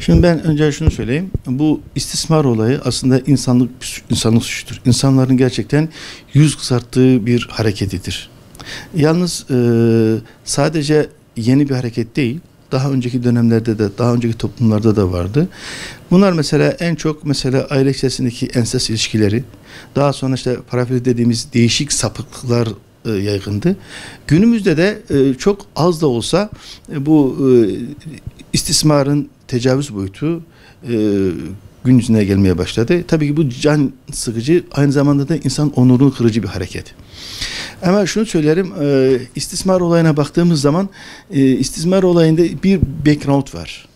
Şimdi ben önce şunu söyleyeyim. Bu istismar olayı aslında insanlık suçudur. İnsanların gerçekten yüz kızarttığı bir hareketidir. Yalnız sadece yeni bir hareket değil. Daha önceki dönemlerde de, daha önceki toplumlarda da vardı. Bunlar mesela en çok mesela aile içerisindeki ensest ilişkileri, daha sonra işte parafili dediğimiz değişik sapıklıklar yaygındı. Günümüzde de çok az da olsa bu istismarın tecavüz boyutu gün yüzüne gelmeye başladı. Tabii ki bu can sıkıcı, aynı zamanda da insan onurunu kırıcı bir hareket. Ama şunu söylerim, istismar olayına baktığımız zaman istismar olayında bir background var.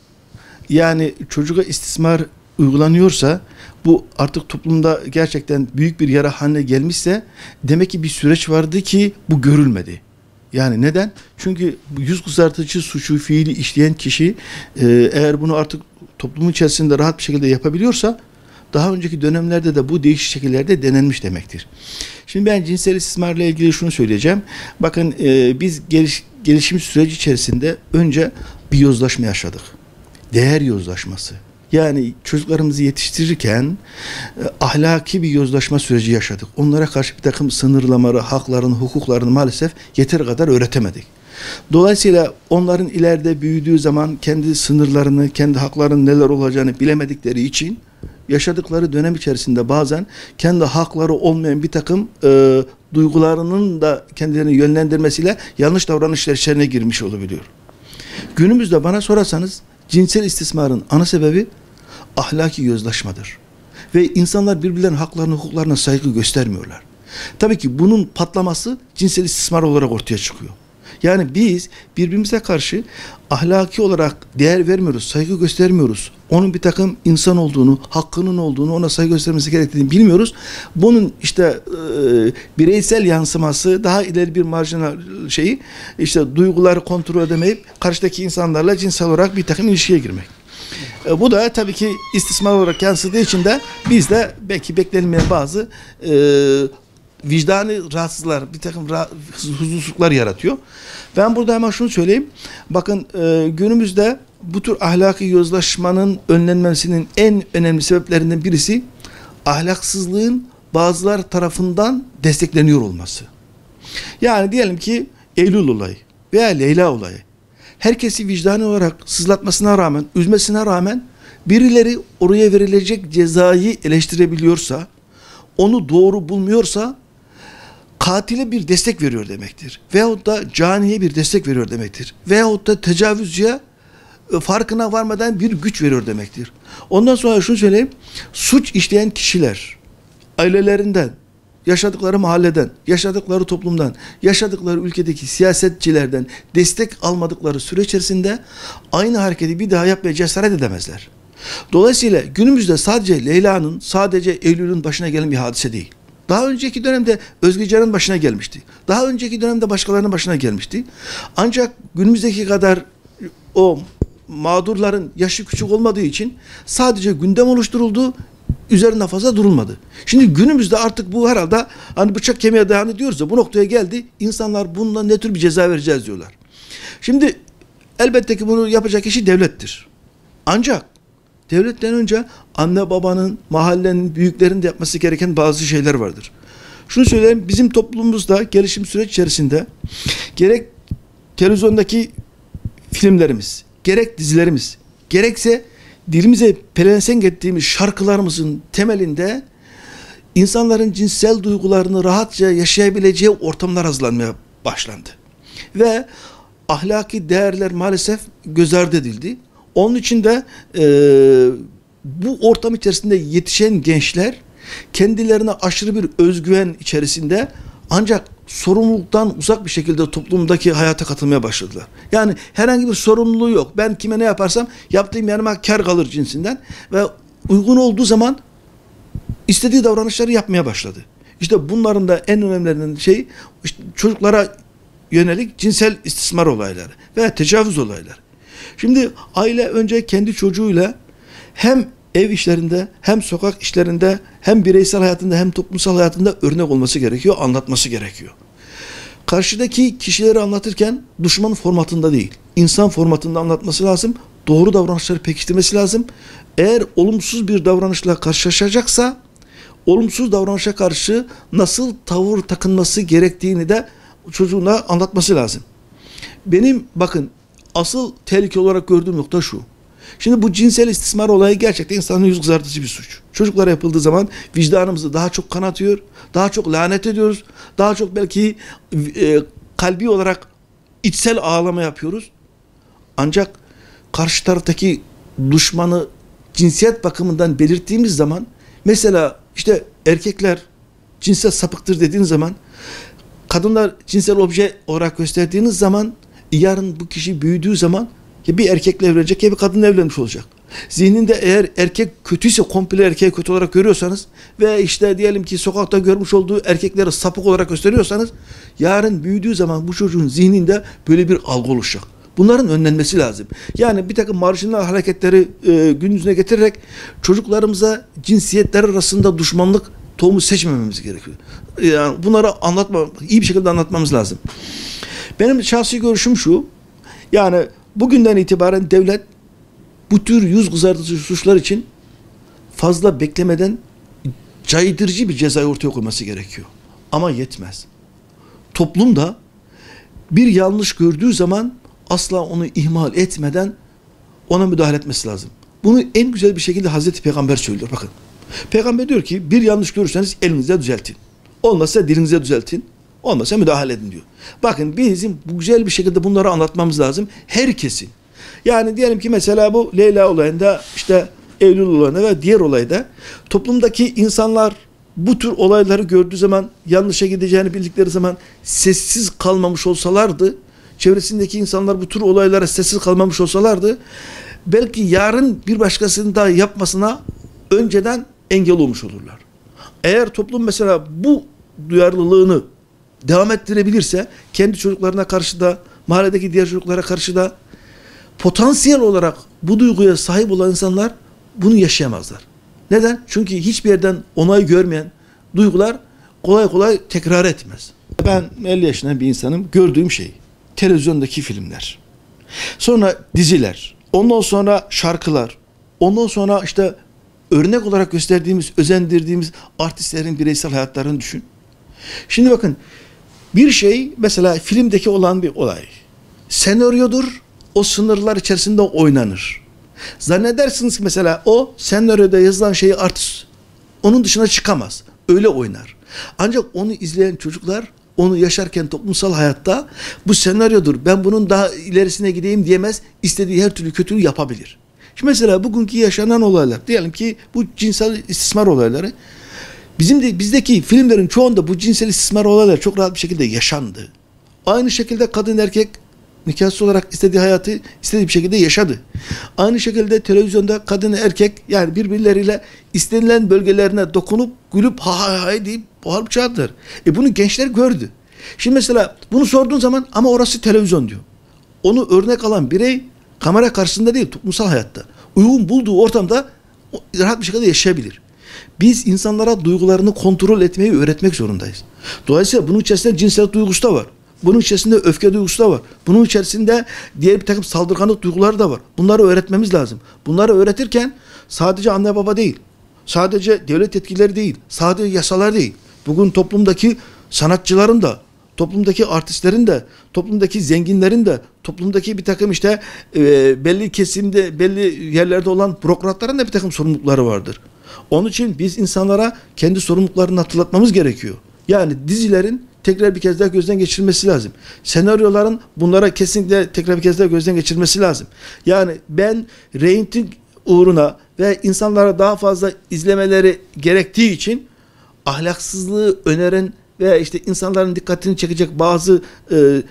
Yani çocuğa istismar uygulanıyorsa, bu artık toplumda gerçekten büyük bir yara haline gelmişse demek ki bir süreç vardı ki bu görülmedi. Yani neden? Çünkü yüz kızartıcı suçu, fiili işleyen kişi eğer bunu artık toplumun içerisinde rahat bir şekilde yapabiliyorsa, daha önceki dönemlerde de bu değişik şekillerde denenmiş demektir. Şimdi ben cinsel istismarla ilgili şunu söyleyeceğim. Bakın biz gelişim süreci içerisinde önce bir yozlaşma yaşadık. Değer yozlaşması. Yani çocuklarımızı yetiştirirken ahlaki bir yozlaşma süreci yaşadık. Onlara karşı bir takım sınırlamaları, haklarını, hukuklarını maalesef yeteri kadar öğretemedik. Dolayısıyla onların ileride büyüdüğü zaman kendi sınırlarını, kendi haklarının neler olacağını bilemedikleri için yaşadıkları dönem içerisinde bazen kendi hakları olmayan bir takım duygularının da kendilerini yönlendirmesiyle yanlış davranışlar içerisine girmiş olabiliyor. Günümüzde bana sorarsanız cinsel istismarın ana sebebi ahlaki yozlaşmadır. Ve insanlar birbirlerinin haklarına, hukuklarına saygı göstermiyorlar. Tabii ki bunun patlaması cinsel istismar olarak ortaya çıkıyor. Yani biz birbirimize karşı ahlaki olarak değer vermiyoruz, saygı göstermiyoruz. Onun bir takım insan olduğunu, hakkının olduğunu, ona saygı göstermesi gerektiğini bilmiyoruz. Bunun işte bireysel yansıması, daha ileri bir marjinal şeyi, işte duyguları kontrol edemeyip karşıdaki insanlarla cinsel olarak bir takım ilişkiye girmek. Bu da tabii ki istismar olarak yansıdığı için de bizde belki beklenmeyen bazı vicdani rahatsızlar, bir takım huzursuzluklar yaratıyor. Ben burada hemen şunu söyleyeyim. Bakın günümüzde bu tür ahlaki yozlaşmanın önlenmesinin en önemli sebeplerinden birisi ahlaksızlığın bazılar tarafından destekleniyor olması. Yani diyelim ki Eylül olayı veya Leyla olayı. Herkesi vicdani olarak sızlatmasına rağmen, üzmesine rağmen birileri oraya verilecek cezayı eleştirebiliyorsa, onu doğru bulmuyorsa katile bir destek veriyor demektir. Veyahut da caniye bir destek veriyor demektir. Veyahut da tecavüzcüye farkına varmadan bir güç veriyor demektir. Ondan sonra şunu söyleyeyim. Suç işleyen kişiler ailelerinden, yaşadıkları mahalleden, yaşadıkları toplumdan, yaşadıkları ülkedeki siyasetçilerden destek almadıkları süre içerisinde aynı hareketi bir daha yapmaya cesaret edemezler. Dolayısıyla günümüzde sadece Leyla'nın, sadece Eylül'ün başına gelen bir hadise değil. Daha önceki dönemde Özge Can'ın başına gelmişti. Daha önceki dönemde başkalarının başına gelmişti. Ancak günümüzdeki kadar o mağdurların yaşı küçük olmadığı için sadece gündem oluşturuldu, üzerinde fazla durulmadı. Şimdi günümüzde artık bu herhalde hani bıçak kemiğe dayandı diyoruz ya, bu noktaya geldi. İnsanlar bundan ne tür bir ceza vereceğiz diyorlar. Şimdi elbette ki bunu yapacak kişi devlettir. Ancak devletten önce anne babanın, mahallenin, büyüklerin de yapması gereken bazı şeyler vardır. Şunu söyleyeyim, bizim toplumumuzda gelişim süreç içerisinde gerek televizyondaki filmlerimiz, gerek dizilerimiz, gerekse dilimize pelesenk ettiğimiz şarkılarımızın temelinde insanların cinsel duygularını rahatça yaşayabileceği ortamlar hazırlanmaya başlandı. Ve ahlaki değerler maalesef göz ardı edildi. Onun için de bu ortam içerisinde yetişen gençler kendilerine aşırı bir özgüven içerisinde ancak sorumluluktan uzak bir şekilde toplumdaki hayata katılmaya başladılar. Yani herhangi bir sorumluluğu yok. Ben kime ne yaparsam yaptığım yanıma kar kalır cinsinden ve uygun olduğu zaman istediği davranışları yapmaya başladı. İşte bunların da en önemlilerinden şey işte çocuklara yönelik cinsel istismar olayları veya tecavüz olayları. Şimdi aile önce kendi çocuğuyla hem ev işlerinde, hem sokak işlerinde, hem bireysel hayatında, hem toplumsal hayatında örnek olması gerekiyor, anlatması gerekiyor. Karşıdaki kişileri anlatırken düşman formatında değil, insan formatında anlatması lazım. doğru davranışları pekiştirmesi lazım. Eğer olumsuz bir davranışla karşılaşacaksa olumsuz davranışa karşı nasıl tavır takınması gerektiğini de çocuğuna anlatması lazım. Benim bakın asıl tehlike olarak gördüğüm nokta şu. Şimdi bu cinsel istismar olayı gerçekten insanın yüz kızartıcı bir suç. Çocuklara yapıldığı zaman vicdanımızı daha çok kanatıyor, daha çok lanet ediyoruz, daha çok belki kalbi olarak içsel ağlama yapıyoruz. Ancak karşı taraftaki düşmanı cinsiyet bakımından belirttiğimiz zaman, mesela işte erkekler cinsel sapıktır dediğiniz zaman, kadınlar cinsel obje olarak gösterdiğiniz zaman, yarın bu kişi büyüdüğü zaman ya bir erkekle evlenecek ya bir kadınla evlenmiş olacak. Zihninde eğer erkek kötüyse, komple erkeği kötü olarak görüyorsanız ve işte diyelim ki sokakta görmüş olduğu erkekleri sapık olarak gösteriyorsanız, yarın büyüdüğü zaman bu çocuğun zihninde böyle bir algı oluşacak. Bunların önlenmesi lazım. Yani bir takım marjinal hareketleri gün yüzüne getirerek çocuklarımıza cinsiyetler arasında düşmanlık tohumu seçmememiz gerekiyor. Yani bunları iyi bir şekilde anlatmamız lazım. Benim şahsi görüşüm şu, yani bugünden itibaren devlet bu tür yüz kızartıcı suçlar için fazla beklemeden caydırıcı bir cezayı ortaya koyması gerekiyor. Ama yetmez. Toplum da bir yanlış gördüğü zaman asla onu ihmal etmeden ona müdahale etmesi lazım. Bunu en güzel bir şekilde Hazreti Peygamber söylüyor. Bakın. Peygamber diyor ki bir yanlış görürseniz elinizle düzeltin. Olmazsa dilinize düzeltin. Olmazsa müdahale edin diyor. Bakın bizim bu güzel bir şekilde bunları anlatmamız lazım. Herkesin. Yani diyelim ki mesela bu Leyla olayında, işte Eylül olayında ve diğer olayda toplumdaki insanlar bu tür olayları gördüğü zaman, yanlışa gideceğini bildikleri zaman sessiz kalmamış olsalardı, çevresindeki insanlar bu tür olaylara sessiz kalmamış olsalardı, belki yarın bir başkasının daha yapmasına önceden engel olmuş olurlar. Eğer toplum mesela bu duyarlılığını devam ettirebilirse, kendi çocuklarına karşı da, mahalledeki diğer çocuklara karşı da potansiyel olarak bu duyguya sahip olan insanlar bunu yaşayamazlar. Neden? Çünkü hiçbir yerden onay görmeyen duygular kolay kolay tekrar etmez. Ben 50 yaşında bir insanım. Gördüğüm şey televizyondaki filmler. Sonra diziler. Ondan sonra şarkılar. Ondan sonra işte örnek olarak gösterdiğimiz, özendirdiğimiz artistlerin bireysel hayatlarını düşün. Şimdi bakın, bir şey mesela filmdeki olan bir olay senaryodur, o sınırlar içerisinde oynanır. Zannedersiniz ki mesela o senaryoda yazılan şeyi artist onun dışına çıkamaz. Öyle oynar. Ancak onu izleyen çocuklar onu yaşarken toplumsal hayatta bu senaryodur, ben bunun daha ilerisine gideyim diyemez, istediği her türlü kötülüğü yapabilir. Şimdi mesela bugünkü yaşanan olaylar, diyelim ki bu cinsel istismar olayları, bizdeki filmlerin çoğunda bu cinsel istismar olayları çok rahat bir şekilde yaşandı. Aynı şekilde kadın erkek nikahsız olarak istediği hayatı istediği bir şekilde yaşadı. Aynı şekilde televizyonda kadın erkek yani birbirleriyle istenilen bölgelerine dokunup gülüp ha ha ha deyip bağırıp çağırdılar. Bunu gençler gördü. Şimdi mesela bunu sorduğun zaman ama orası televizyon diyor. Onu örnek alan birey kamera karşısında değil, toplumsal hayatta uygun bulduğu ortamda rahat bir şekilde yaşayabilir. Biz insanlara duygularını kontrol etmeyi öğretmek zorundayız. Dolayısıyla bunun içerisinde cinsel duygusu da var. Bunun içerisinde öfke duygusu da var. Bunun içerisinde diğer bir takım saldırganlık duyguları da var. Bunları öğretmemiz lazım. Bunları öğretirken sadece anne baba değil, sadece devlet yetkilileri değil, sadece yasalar değil. Bugün toplumdaki sanatçıların da, toplumdaki artistlerin de, toplumdaki zenginlerin de, toplumdaki bir takım işte belli kesimde, belli yerlerde olan bürokratların da bir takım sorumlulukları vardır. Onun için biz insanlara kendi sorumluluklarını hatırlatmamız gerekiyor. Yani dizilerin tekrar bir kez daha gözden geçirilmesi lazım. Senaryoların bunlara kesinlikle tekrar bir kez daha gözden geçirilmesi lazım. Yani ben reyting uğruna ve insanlara daha fazla izlemeleri gerektiği için ahlaksızlığı öneren ve işte insanların dikkatini çekecek bazı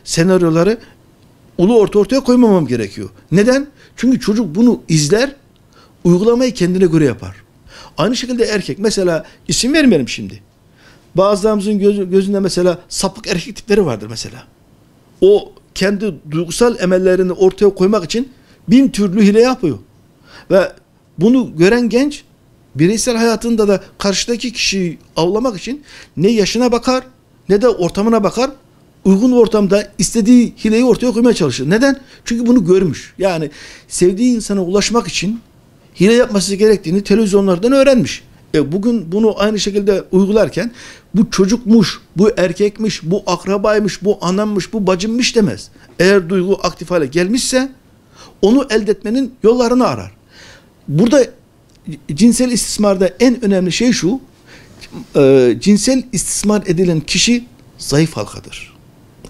senaryoları ulu ortaya koymamam gerekiyor. Neden? Çünkü çocuk bunu izler, uygulamayı kendine göre yapar. Aynı şekilde erkek. Mesela isim vermeyelim şimdi. Bazılarımızın gözünde mesela sapık erkek tipleri vardır mesela. O kendi duygusal emellerini ortaya koymak için bin türlü hile yapıyor. Ve bunu gören genç bireysel hayatında da karşıdaki kişiyi avlamak için ne yaşına bakar ne de ortamına bakar. uygun ortamda istediği hileyi ortaya koymaya çalışır. Neden? Çünkü bunu görmüş. Yani sevdiği insana ulaşmak için hile yapması gerektiğini televizyonlardan öğrenmiş. Bugün bunu aynı şekilde uygularken bu çocukmuş, bu erkekmiş, bu akrabaymış, bu anammış, bu bacımmış demez. Eğer duygu aktif hale gelmişse onu elde etmenin yollarını arar. Burada cinsel istismarda en önemli şey şu, cinsel istismar edilen kişi zayıf halkadır.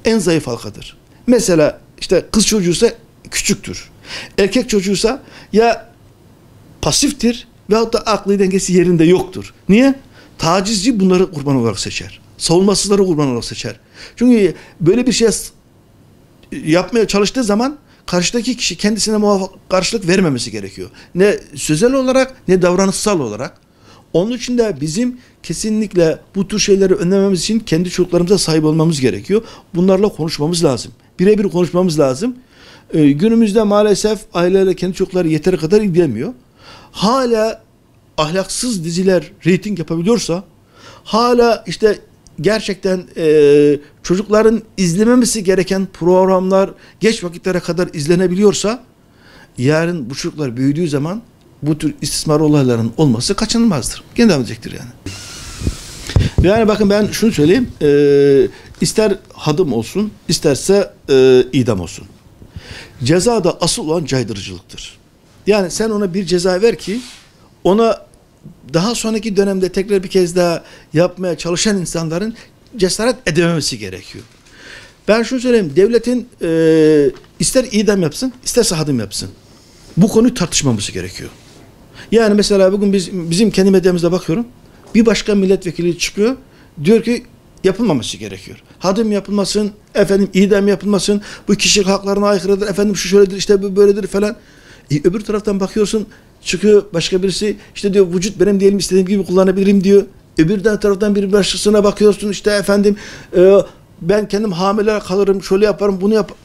En zayıf halkadır. Mesela işte kız çocuğuysa küçüktür. Erkek çocuğuysa ya pasiftir veyahut da aklı dengesi yerinde yoktur. Niye? Tacizci bunları kurban olarak seçer. Savunmasızları kurban olarak seçer. Çünkü böyle bir şey yapmaya çalıştığı zaman karşıdaki kişi kendisine karşılık vermemesi gerekiyor. Ne sözel olarak ne davranışsal olarak. Onun için de bizim kesinlikle bu tür şeyleri önlememiz için kendi çocuklarımıza sahip olmamız gerekiyor. Bunlarla konuşmamız lazım. Birebir konuşmamız lazım. Günümüzde maalesef aileler kendi çocukları yeteri kadar ilgilenmiyor. Hala ahlaksız diziler reyting yapabiliyorsa, hala işte gerçekten çocukların izlememesi gereken programlar geç vakitlere kadar izlenebiliyorsa, yarın bu çocuklar büyüdüğü zaman bu tür istismar olaylarının olması kaçınılmazdır. Gene devam edecektir yani. Yani bakın ben şunu söyleyeyim, ister hadım olsun, isterse idam olsun. Cezada asıl olan caydırıcılıktır. Yani sen ona bir ceza ver ki ona daha sonraki dönemde tekrar bir kez daha yapmaya çalışan insanların cesaret edememesi gerekiyor. Ben şunu söyleyeyim, devletin ister idam yapsın, isterse hadım yapsın. Bu konuyu tartışmamız gerekiyor. Yani mesela bugün bizim kendi medyamızda bakıyorum, bir başka milletvekili çıkıyor, diyor ki yapılmaması gerekiyor. Hadım yapılmasın, efendim idam yapılmasın, bu kişilik haklarına aykırıdır, efendim şu şöyledir, işte bu böyledir falan. Öbür taraftan bakıyorsun, çıkıyor başka birisi, işte diyor vücut benim diyelim istediğim gibi kullanabilirim diyor. Öbür taraftan bir başkasına bakıyorsun, işte efendim ben kendim hamile kalırım, şöyle yaparım, bunu yaparım.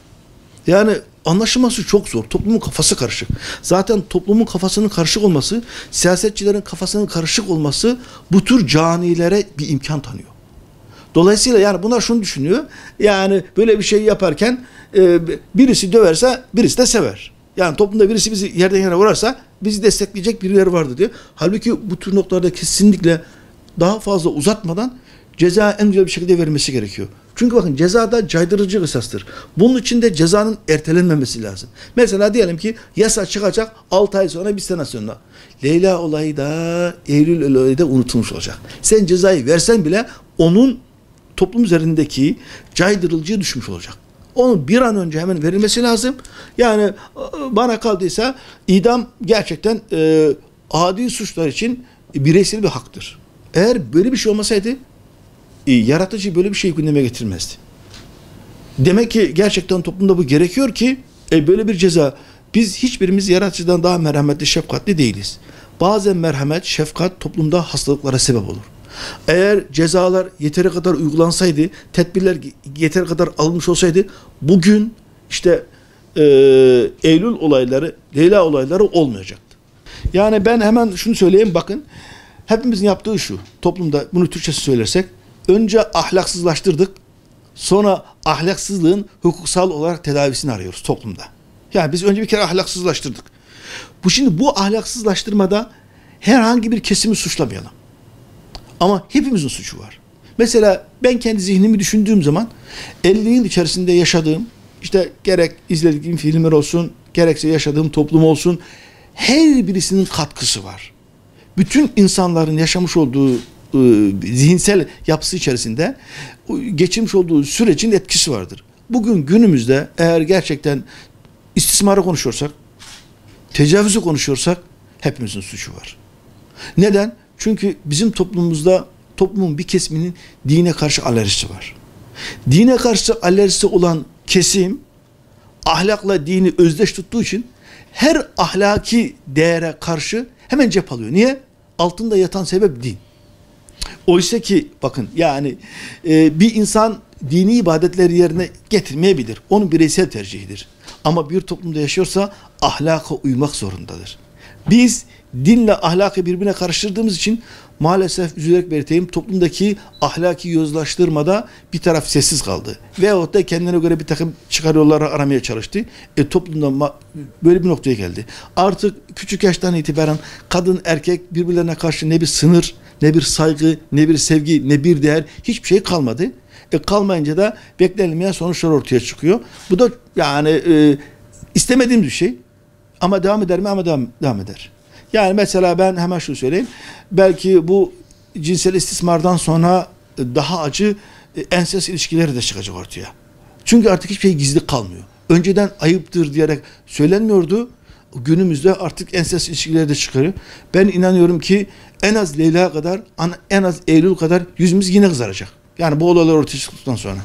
Yani anlaşılması çok zor. Toplumun kafası karışık. Zaten toplumun kafasının karışık olması, siyasetçilerin kafasının karışık olması bu tür canilere bir imkan tanıyor. Dolayısıyla yani bunlar şunu düşünüyor. Yani böyle bir şey yaparken birisi döverse birisi de sever. Yani toplumda birisi bizi yerden yere vurarsa bizi destekleyecek birileri vardı diyor. Halbuki bu tür noktalarda kesinlikle daha fazla uzatmadan ceza en güzel bir şekilde verilmesi gerekiyor. Çünkü bakın cezada caydırıcı kısastır. Bunun için de cezanın ertelenmemesi lazım. Mesela diyelim ki yasa çıkacak 6 ay sonra, bir sene sonra. Leyla olayı da, Eylül olayı da unutulmuş olacak. Sen cezayı versen bile onun toplum üzerindeki caydırıcıya düşmüş olacak. Onun bir an önce hemen verilmesi lazım. Yani bana kaldıysa idam gerçekten adi suçlar için bireysel bir haktır. Eğer böyle bir şey olmasaydı yaratıcı böyle bir şey gündeme getirmezdi. Demek ki gerçekten toplumda bu gerekiyor ki böyle bir ceza, biz hiçbirimiz yaratıcıdan daha merhametli, şefkatli değiliz. Bazen merhamet, şefkat toplumda hastalıklara sebep olur. Eğer cezalar yeteri kadar uygulansaydı, tedbirler yeteri kadar alınmış olsaydı bugün işte Eylül olayları, Leyla olayları olmayacaktı. Yani ben hemen şunu söyleyeyim, bakın hepimizin yaptığı şu, toplumda bunu Türkçesi söylersek, önce ahlaksızlaştırdık, sonra ahlaksızlığın hukuksal olarak tedavisini arıyoruz toplumda. Yani biz önce bir kere ahlaksızlaştırdık. Şimdi bu ahlaksızlaştırmada herhangi bir kesimi suçlamayalım. Ama hepimizin suçu var. Mesela ben kendi zihnimi düşündüğüm zaman 50 yıl içerisinde yaşadığım, işte gerek izlediğim filmler olsun, gerekse yaşadığım toplum olsun, her birisinin katkısı var. Bütün insanların yaşamış olduğu zihinsel yapısı içerisinde geçirmiş olduğu sürecin etkisi vardır. Bugün günümüzde eğer gerçekten istismarı konuşuyorsak, tecavüzü konuşuyorsak hepimizin suçu var. Neden? Çünkü bizim toplumumuzda toplumun bir kesiminin dine karşı alerjisi var. Dine karşı alerjisi olan kesim ahlakla dini özdeş tuttuğu için her ahlaki değere karşı hemen cep alıyor. Niye? Altında yatan sebep din. Oysa ki bakın yani bir insan dini ibadetleri yerine getirmeyebilir. Onun bireysel tercihidir. Ama bir toplumda yaşıyorsa ahlaka uymak zorundadır. Biz dinle ahlakı birbirine karıştırdığımız için maalesef üzülerek belirteyim, toplumdaki ahlaki yozlaştırmada bir taraf sessiz kaldı. Veyahut da kendine göre bir takım çıkar yolları aramaya çalıştı. Toplumda böyle bir noktaya geldi. Artık küçük yaştan itibaren kadın erkek birbirlerine karşı ne bir sınır, ne bir saygı, ne bir sevgi, ne bir değer, hiçbir şey kalmadı. Kalmayınca da beklenmeyen sonuçlar ortaya çıkıyor. Bu da yani istemediğimiz bir şey. Ama devam eder mi? Ama devam eder. Yani mesela ben hemen şunu söyleyeyim. Belki bu cinsel istismardan sonra daha acı ensest ilişkileri de çıkacak ortaya. Çünkü artık hiçbir şey gizli kalmıyor. Önceden ayıptır diyerek söylenmiyordu. Günümüzde artık ensest ilişkileri de çıkarıyor. Ben inanıyorum ki en az Leyla kadar, en az Eylül kadar yüzümüz yine kızaracak. Yani bu olaylar ortaya çıktıktan sonra.